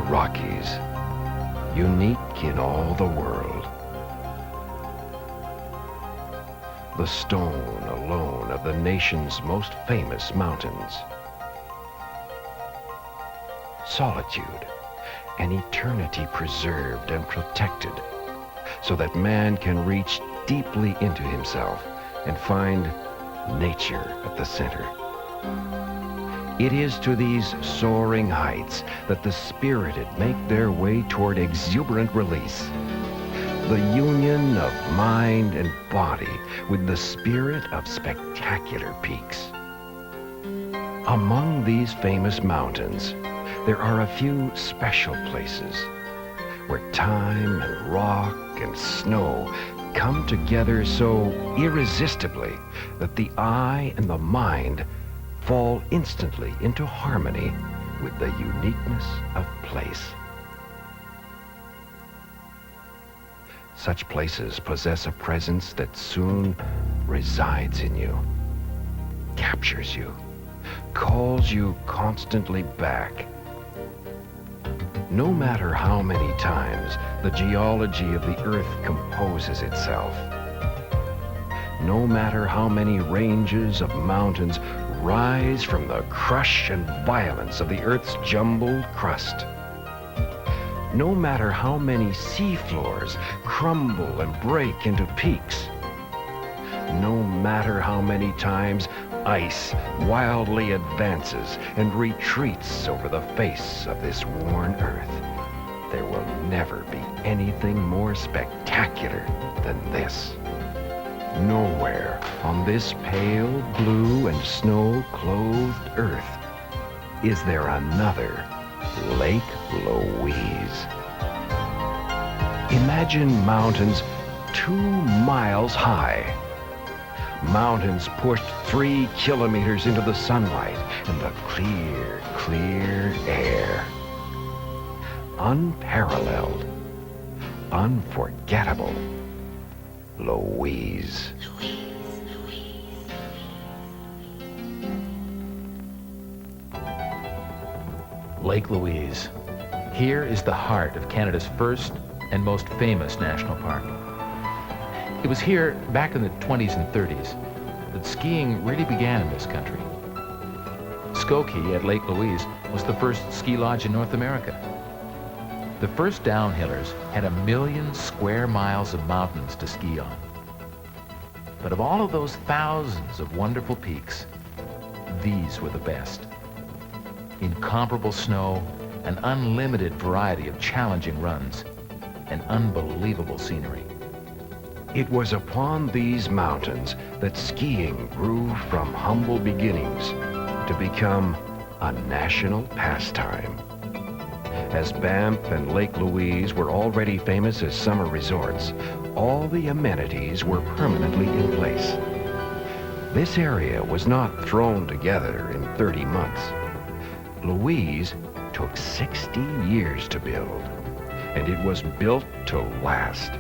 Rockies, unique in all the world. The stone alone of the nation's most famous mountains. Solitude, an eternity preserved and protected, so that man can reach deeply into himself and find nature at the center. It is to these soaring heights that the spirited make their way toward exuberant release. The union of mind and body with the spirit of spectacular peaks. Among these famous mountains, there are a few special places where time and rock and snow come together so irresistibly that the eye and the mind fall instantly into harmony with the uniqueness of place. Such places possess a presence that soon resides in you, captures you, calls you constantly back. No matter how many times the geology of the earth composes itself, no matter how many ranges of mountains rise from the crush and violence of the earth's jumbled crust, no matter how many seafloors crumble and break into peaks, no matter how many times ice wildly advances and retreats over the face of this worn earth, there will never be anything more spectacular than this. Nowhere on this pale blue and snow-clothed earth is there another Lake Louise. Imagine mountains 2 miles high. Mountains pushed 3 kilometers into the sunlight and the clear, clear air. Unparalleled, unforgettable Louise. Lake Louise. Here is the heart of Canada's first and most famous national park. It was here, back in the 20s and 30s, that skiing really began in this country. Skokie at Lake Louise was the first ski lodge in North America. The first downhillers had 1 million square miles of mountains to ski on. But of all of those thousands of wonderful peaks, these were the best. Incomparable snow, an unlimited variety of challenging runs, and unbelievable scenery. It was upon these mountains that skiing grew from humble beginnings to become a national pastime. As Banff and Lake Louise were already famous as summer resorts, all the amenities were permanently in place. This area was not thrown together in 30 months. Louise took 60 years to build, and it was built to last.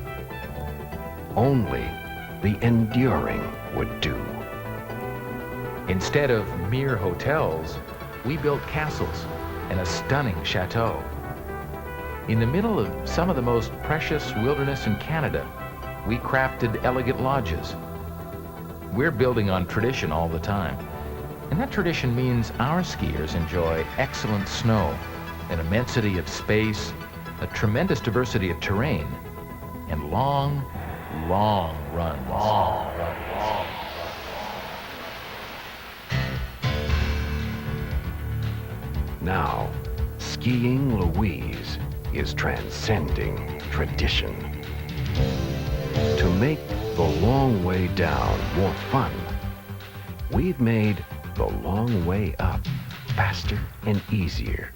Only the enduring would do. Instead of mere hotels, we built castles and a stunning chateau. In the middle of some of the most precious wilderness in Canada, we crafted elegant lodges. We're building on tradition all the time. And that tradition means our skiers enjoy excellent snow, an immensity of space, a tremendous diversity of terrain, and long runs. Now, skiing Louise is transcending tradition. To make the long way down more fun, we've made the long way up faster and easier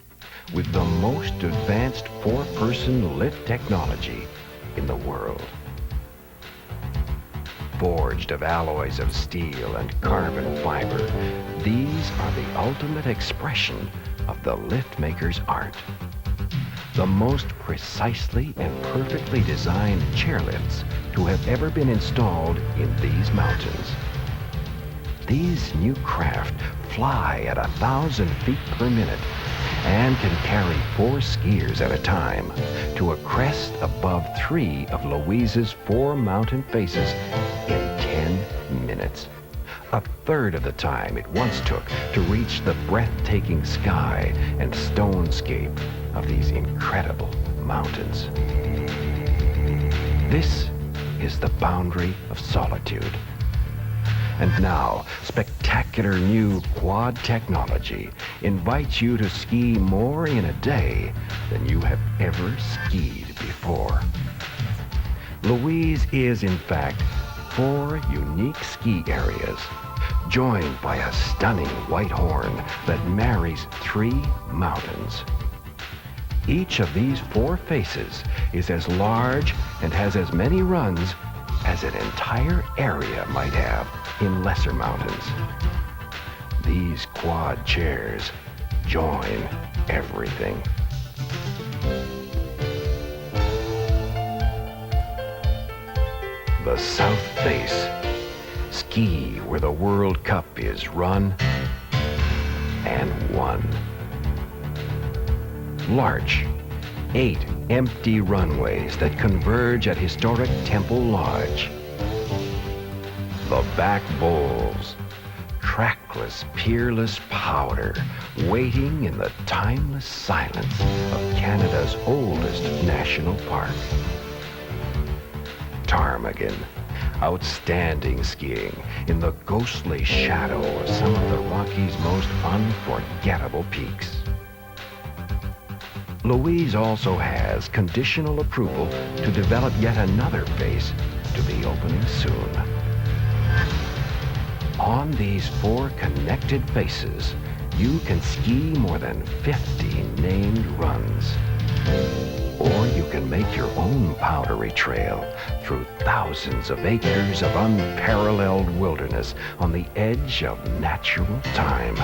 with the most advanced 4-person lift technology in the world. Forged of alloys of steel and carbon fiber, these are the ultimate expression of the lift maker's art. The most precisely and perfectly designed chairlifts to have ever been installed in these mountains. These new craft fly at 1,000 feet per minute and can carry 4 skiers at a time to a crest above 3 of Louise's 4 mountain faces in 10 minutes. A third of the time it once took to reach the breathtaking sky and stonescape of these incredible mountains. This is the boundary of solitude. And now, spectacular new quad technology invites you to ski more in a day than you have ever skied before. Louise is, in fact, 4 unique ski areas, joined by a stunning white horn that marries 3 mountains. Each of these 4 faces is as large and has as many runs as an entire area might have in lesser mountains. These quad chairs join everything. The South Face. Ski where the World Cup is run and won. Larch. 8 empty runways that converge at historic Temple Lodge. The Back Bowls. Trackless, peerless powder waiting in the timeless silence of Canada's oldest national park. Ptarmigan. Outstanding skiing in the ghostly shadow of some of the Rockies' most unforgettable peaks. Louise also has conditional approval to develop yet another face to be opening soon. On these 4 connected faces, you can ski more than 50 named runs. Or you can make your own powdery trail through thousands of acres of unparalleled wilderness on the edge of natural time.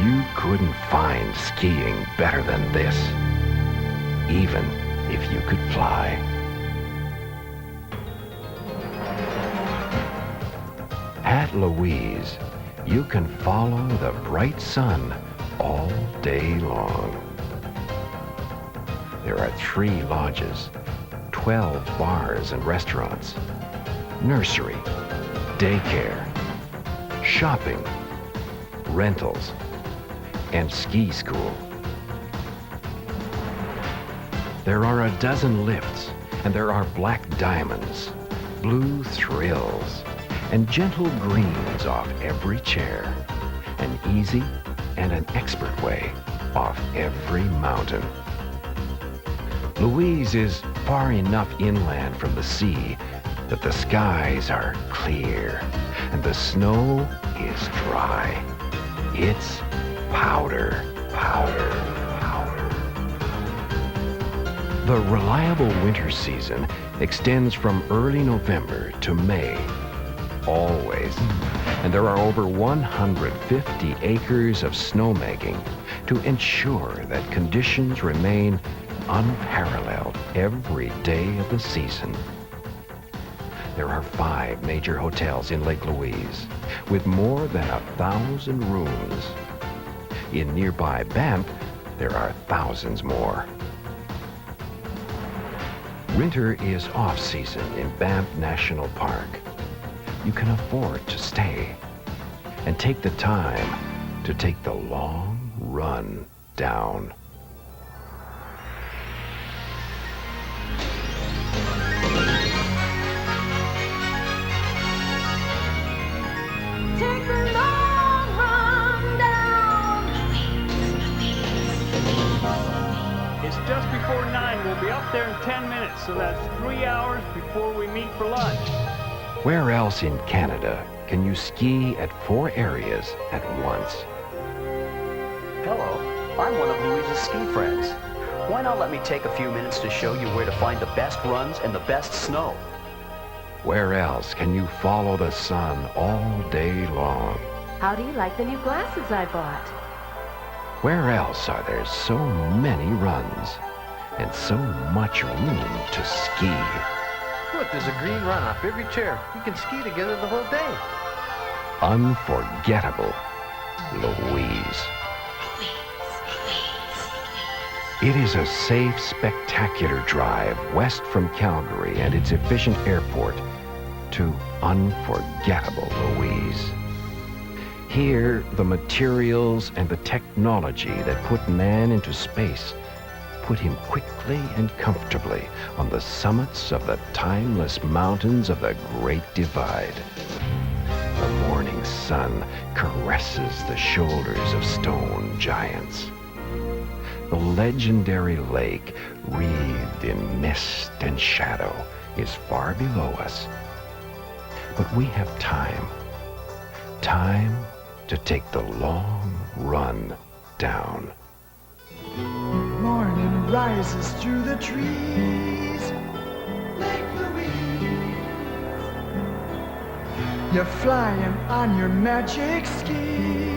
You couldn't find skiing better than this, even if you could fly. At Louise, you can follow the bright sun all day long. There are 3 lodges, 12 bars and restaurants, nursery, daycare, shopping, rentals, and ski school. There are a dozen lifts, and there are black diamonds, blue thrills, and gentle greens off every chair, an easy and an expert way off every mountain. Louise is far enough inland from the sea that the skies are clear and the snow is dry. It's powder, powder, powder. The reliable winter season extends from early November to May, always. And there are over 150 acres of snowmaking to ensure that conditions remain unparalleled every day of the season. There are 5 major hotels in Lake Louise with more than 1,000 rooms. In nearby Banff, there are thousands more. Winter is off-season in Banff National Park. You can afford to stay and take the time to take the long run down. Take the long run down. It's just before 9. We'll be up there in 10 minutes, so that's 3 hours before we meet for lunch. Where else in Canada can you ski at 4 areas at once? Hello, I'm one of Louise's ski friends. Why not let me take a few minutes to show you where to find the best runs and the best snow? Where else can you follow the sun all day long? How do you like the new glasses I bought? Where else are there so many runs and so much room to ski? Look, there's a green run off every chair. We can ski together the whole day. Unforgettable Louise. It is a safe, spectacular drive west from Calgary and its efficient airport to unforgettable Louise. Here, the materials and the technology that put man into space put him quickly and comfortably on the summits of the timeless mountains of the Great Divide. The morning sun caresses the shoulders of stone giants. The legendary lake, wreathed in mist and shadow, is far below us. But we have time. Time to take the long run down. Morning rises through the trees, Lake Louise. You're flying on your magic skis.